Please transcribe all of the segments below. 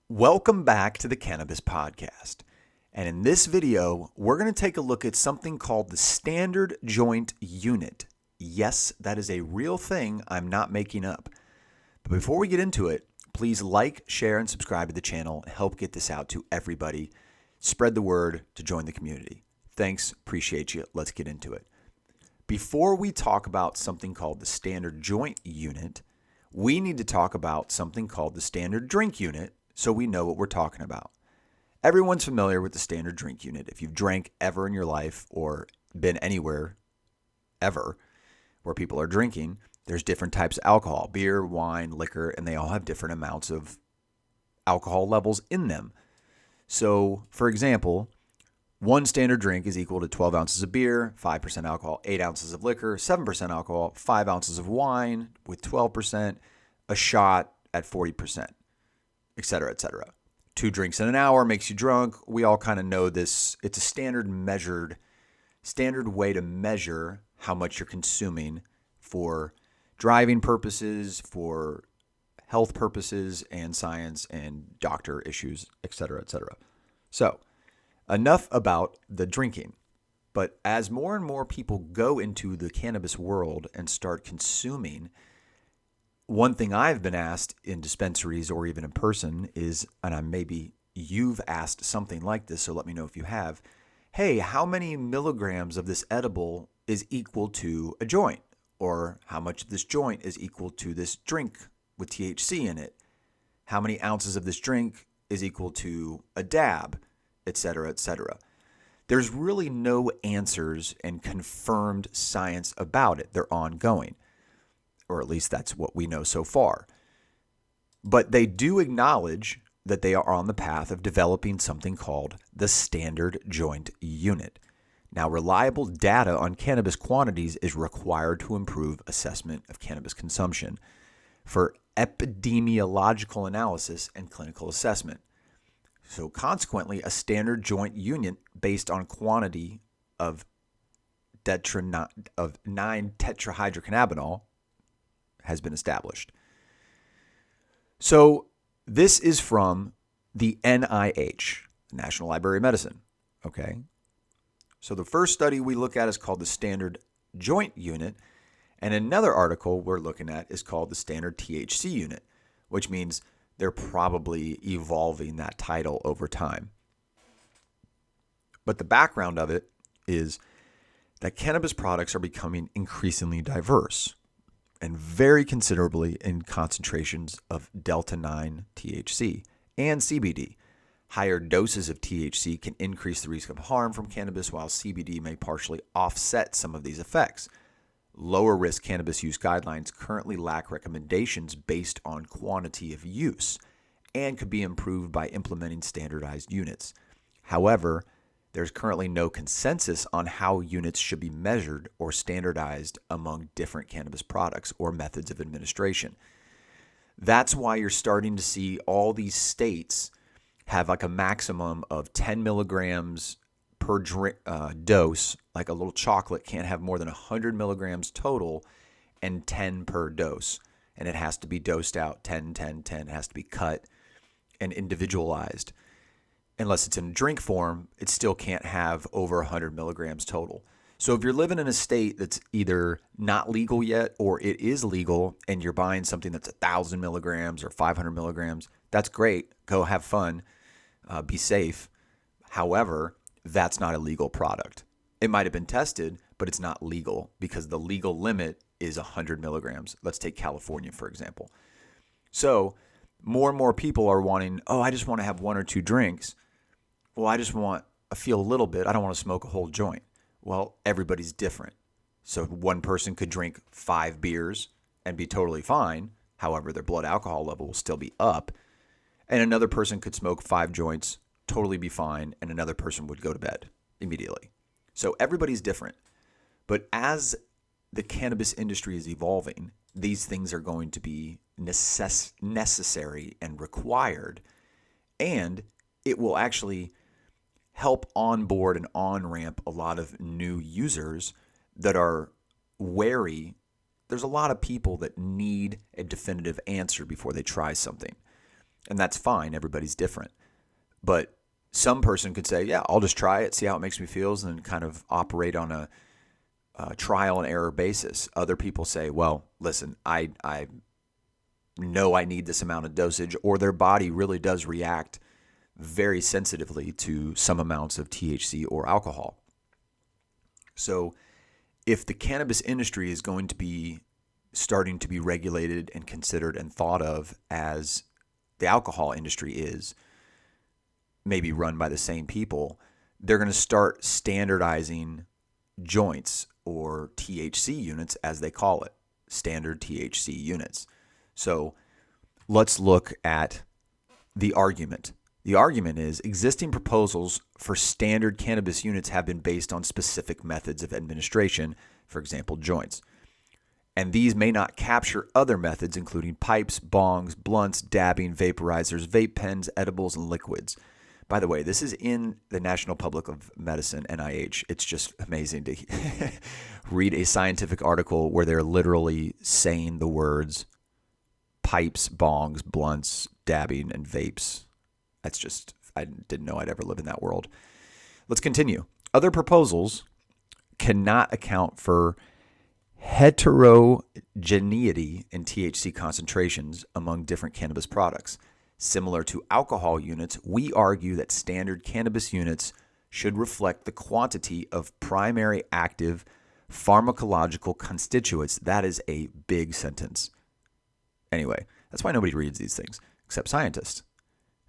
Welcome back to the Cannabis Podcast. And in this video, we're going to take a look at something called the Standard Joint Unit. Yes, that is a real thing I'm not making up. But before we get into it, please like, share, and subscribe to the channel and help get this out to everybody. Spread the word to join the community. Thanks, appreciate you. Let's get into it. Before we talk about something called the Standard Joint Unit, we need to talk about something called the Standard Drink Unit so we know what we're talking about. Everyone's familiar with the Standard Drink Unit. If you've drank ever in your life or been anywhere ever where people are drinking, there's different types of alcohol, beer, wine, liquor, and they all have different amounts of alcohol levels in them. So, for example, one standard drink is equal to 12 ounces of beer, 5% alcohol, 8 ounces of liquor, 7% alcohol, 5 ounces of wine with 12%, a shot at 40%, et cetera, et cetera. 2 drinks in an hour makes you drunk. We all kind of know this. It's a standard way to measure how much you're consuming for driving purposes, for health purposes, and science and doctor issues, et cetera, et cetera. So, enough about the drinking. But as more and more people go into the cannabis world and start consuming, one thing I've been asked in dispensaries or even in person is, and maybe you've asked something like this, so let me know if you have, hey, how many milligrams of this edible is equal to a joint? Or how much of this joint is equal to this drink with THC in it? How many ounces of this drink is equal to a dab, et cetera, et cetera? There's really no answers and confirmed science about it. They're ongoing. Or at least that's what we know so far. But they do acknowledge that they are on the path of developing something called the Standard Joint Unit. Now, reliable data on cannabis quantities is required to improve assessment of cannabis consumption for epidemiological analysis and clinical assessment. So consequently, a standard joint unit based on quantity of 9-tetrahydrocannabinol has been established. So this is from the NIH, National Library of Medicine. Okay. So the first study we look at is called the Standard Joint Unit, and another article we're looking at is called the Standard THC Unit, which means they're probably evolving that title over time. But the background of it is that cannabis products are becoming increasingly diverse and very considerably in concentrations of delta-9 THC and CBD. Higher doses of THC can increase the risk of harm from cannabis, while CBD may partially offset some of these effects. Lower risk cannabis use guidelines currently lack recommendations based on quantity of use and could be improved by implementing standardized units. However, there's currently no consensus on how units should be measured or standardized among different cannabis products or methods of administration. That's why you're starting to see all these states have like a maximum of 10 milligrams per dose. Like a little chocolate can't have more than 100 milligrams total and 10 per dose. And it has to be dosed out 10, 10, 10. It has to be cut and individualized. Unless it's in drink form, it still can't have over 100 milligrams total. So if you're living in a state that's either not legal yet or it is legal and you're buying something that's 1,000 milligrams or 500 milligrams, that's great. Go have fun. Be safe. However, that's not a legal product. It might have been tested, but it's not legal because the legal limit is 100 milligrams. Let's take California, for example. So more and more people are wanting, I just want to have 1 or 2 drinks. Well, I just want to feel a little bit. I don't want to smoke a whole joint. Well, everybody's different. So one person could drink 5 beers and be totally fine. However, their blood alcohol level will still be up. And another person could smoke 5 joints, totally be fine, and another person would go to bed immediately. So everybody's different. But as the cannabis industry is evolving, these things are going to be necessary and required. And it will actually help onboard and on-ramp a lot of new users that are wary. There's a lot of people that need a definitive answer before they try something. And that's fine. Everybody's different. But some person could say, yeah, I'll just try it, see how it makes me feel, and then kind of operate on a trial and error basis. Other people say, well, listen, I know I need this amount of dosage, or their body really does react very sensitively to some amounts of THC or alcohol. So if the cannabis industry is going to be starting to be regulated and considered and thought of as the alcohol industry is, maybe run by the same people, they're going to start standardizing joints or THC units, as they call it, standard THC units. So let's look at the argument. The argument is existing proposals for standard cannabis units have been based on specific methods of administration, for example, joints. And these may not capture other methods, including pipes, bongs, blunts, dabbing, vaporizers, vape pens, edibles, and liquids. By the way, this is in the National Public of Medicine, NIH. It's just amazing to read a scientific article where they're literally saying the words pipes, bongs, blunts, dabbing, and vapes. That's just, I didn't know I'd ever live in that world. Let's continue. Other proposals cannot account for heterogeneity in THC concentrations among different cannabis products. Similar to alcohol units, we argue that standard cannabis units should reflect the quantity of primary active pharmacological constituents. That is a big sentence. Anyway, that's why nobody reads these things, except scientists.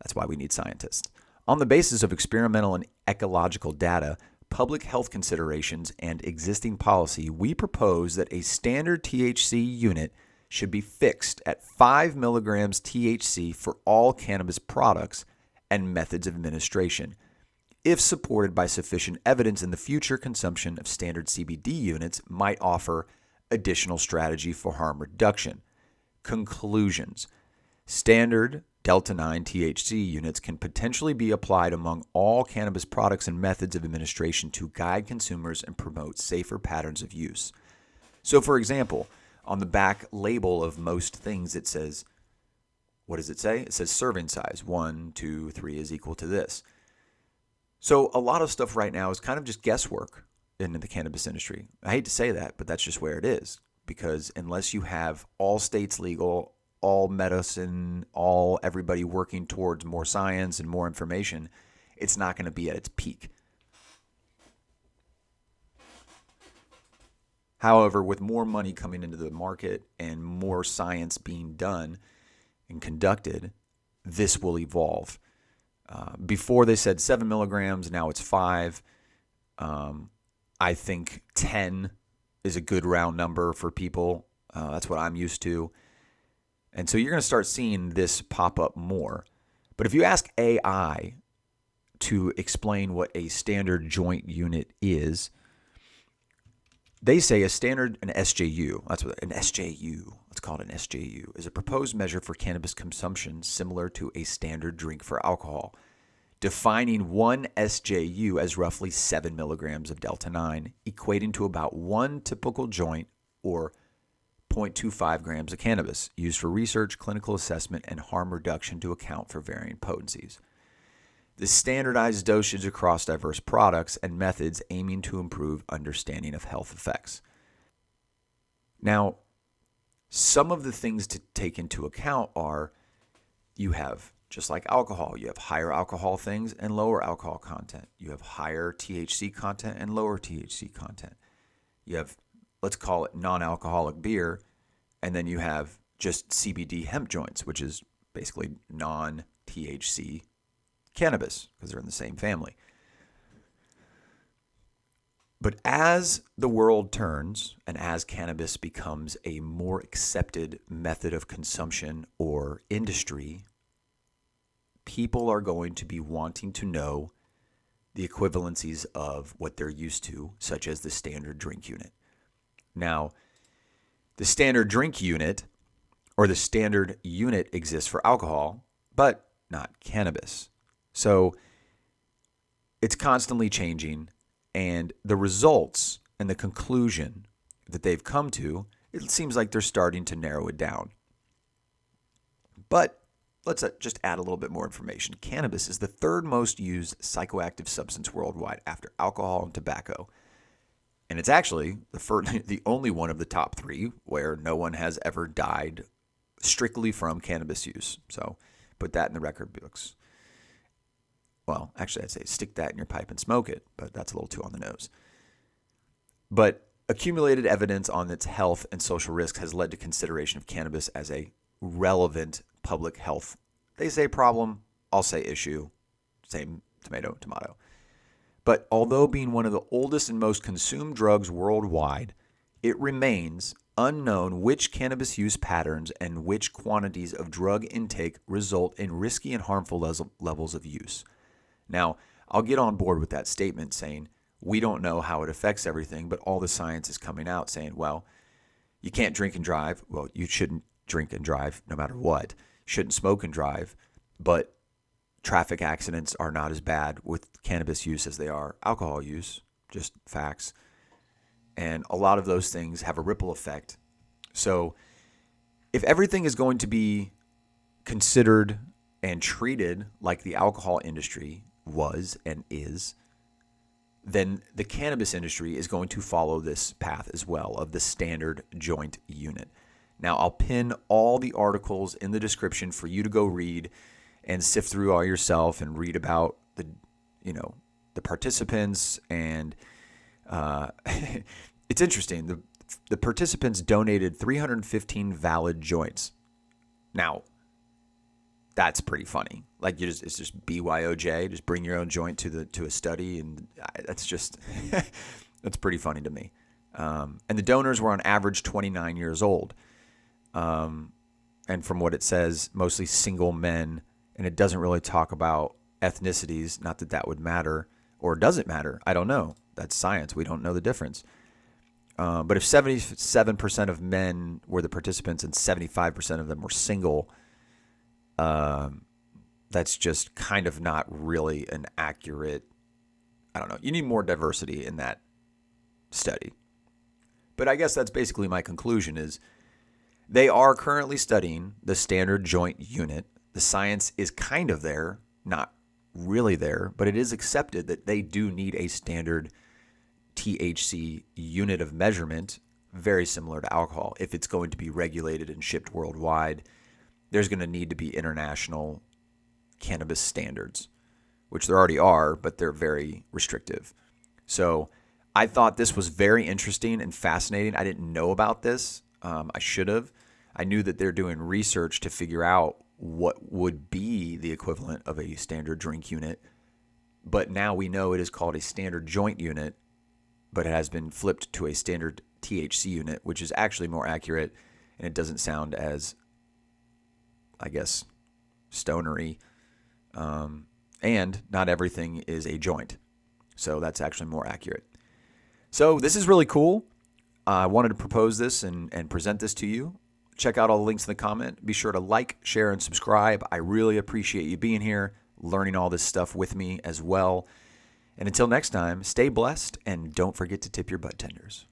That's why we need scientists. On the basis of experimental and ecological data, public health considerations, and existing policy, we propose that a standard THC unit should be fixed at 5 milligrams THC for all cannabis products and methods of administration. If supported by sufficient evidence, in the future, consumption of standard CBD units might offer additional strategy for harm reduction. Conclusions. Standard Delta-9 THC units can potentially be applied among all cannabis products and methods of administration to guide consumers and promote safer patterns of use. So, for example, on the back label of most things, it says, what does it say? It says serving size. 1, 2, 3 is equal to this. So a lot of stuff right now is kind of just guesswork in the cannabis industry. I hate to say that, but that's just where it is. Because unless you have all states legal, all medicine, all everybody working towards more science and more information, it's not going to be at its peak. However, with more money coming into the market and more science being done and conducted, this will evolve. Before they said 7 milligrams, now it's 5. I think 10 is a good round number for people. That's what I'm used to. And so you're going to start seeing this pop up more. But if you ask AI to explain what a standard joint unit is, they say an SJU, that's what an SJU, let's call it an SJU, is a proposed measure for cannabis consumption similar to a standard drink for alcohol, defining one SJU as roughly 7 milligrams of Delta-9, equating to about one typical joint or 0.25 grams of cannabis, used for research, clinical assessment, and harm reduction to account for varying potencies. The standardized dosage across diverse products and methods aiming to improve understanding of health effects. Now, some of the things to take into account are you have, just like alcohol, you have higher alcohol things and lower alcohol content. You have higher THC content and lower THC content. You have, let's call it non-alcoholic beer, and then you have just CBD hemp joints, which is basically non-THC cannabis because they're in the same family. But as the world turns and as cannabis becomes a more accepted method of consumption or industry, people are going to be wanting to know the equivalencies of what they're used to, such as the standard drink unit. Now, the standard drink unit or the standard unit exists for alcohol, but not cannabis. So it's constantly changing, and the results and the conclusion that they've come to, it seems like they're starting to narrow it down. But let's just add a little bit more information. Cannabis is the third most used psychoactive substance worldwide after alcohol and tobacco. And it's actually the only one of the top three where no one has ever died strictly from cannabis use. So put that in the record books. Well, actually, I'd say stick that in your pipe and smoke it, but that's a little too on the nose. But accumulated evidence on its health and social risks has led to consideration of cannabis as a relevant public health. They say problem, I'll say issue. Same tomato, tomato. But although being one of the oldest and most consumed drugs worldwide, it remains unknown which cannabis use patterns and which quantities of drug intake result in risky and harmful levels of use. Now, I'll get on board with that statement saying we don't know how it affects everything, but all the science is coming out saying, well, you can't drink and drive. Well, you shouldn't drink and drive no matter what. You shouldn't smoke and drive, but traffic accidents are not as bad with cannabis use as they are alcohol use, just facts. And a lot of those things have a ripple effect. So if everything is going to be considered and treated like the alcohol industry was and is, then the cannabis industry is going to follow this path as well of the standard joint unit. Now, I'll pin all the articles in the description for you to go read and sift through all yourself and read about the participants. And it's interesting. The participants donated 315 valid joints. Now, that's pretty funny. Like it's just BYOJ, just bring your own joint to a study, and that's just that's pretty funny to me. And the donors were on average 29 years old, and from what it says, mostly single men. And it doesn't really talk about ethnicities. Not that that would matter, or does it matter? I don't know. That's science. We don't know the difference. But if 77% of men were the participants and 75% of them were single, that's just kind of not really an accurate, I don't know. You need more diversity in that study. But I guess that's basically my conclusion is they are currently studying the standard joint unit. The science is kind of there, not really there, but it is accepted that they do need a standard THC unit of measurement, very similar to alcohol. If it's going to be regulated and shipped worldwide, there's going to need to be international cannabis standards, which there already are, but they're very restrictive. So I thought this was very interesting and fascinating. I didn't know about this. I should have. I knew that they're doing research to figure out what would be the equivalent of a standard drink unit. But now we know it is called a standard joint unit, but it has been flipped to a standard THC unit, which is actually more accurate, and it doesn't sound as, I guess, stonery. And not everything is a joint. So that's actually more accurate. So this is really cool. I wanted to propose this and present this to you. Check out all the links in the comment. Be sure to like, share, and subscribe. I really appreciate you being here, learning all this stuff with me as well. And until next time, stay blessed, and don't forget to tip your bud tenders.